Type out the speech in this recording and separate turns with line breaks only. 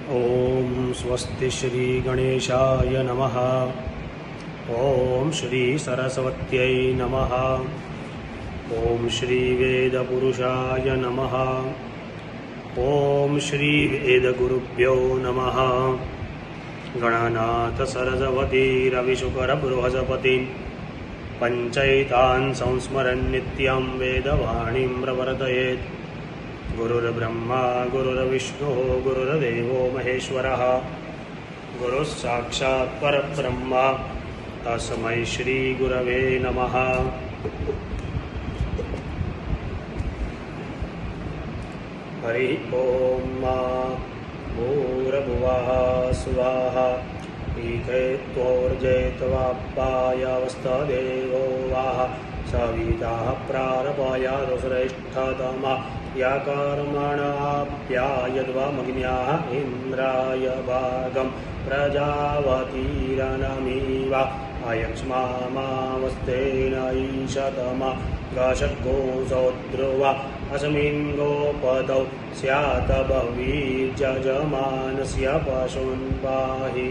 ओम स्वस्ति श्री गणेशाय नमः। ओम श्री सरस्वत्यै नमः। ओम श्री वेदपुरुषाय नमः। ओम श्री वेदगुरुभ्यो नमः। गणनाथ सरस्वती रविशुकर बृहस्पतिं पंचैतान् संस्मरन् नित्यं वेदवाणीं प्रवर्तयेत्। गुरुर्ब्रह्मा गुरुर्विष्णुः गुरुर्देवो महेश्वरः गुरुः साक्षात् परब्रह्म तस्मै श्री गुरवे नमः। हरि ओम भूर्भुवः स्वाहा ईकेत्वोर्जयत्वाप्पायावस्तदेवो वाः सविता प्रारपायादुश्रेष्ठतमा या कर्मणाप्यायद्वामग्न्याः इन्द्राय भागं प्रजावतीरनमीव अयक्ष्मामावस्तेन ईशतमा गषड्गोसोद्रुवा अस्मिन् गोपदौ स्यात् बह्वीर्यजमानस्य पशून् पाहि।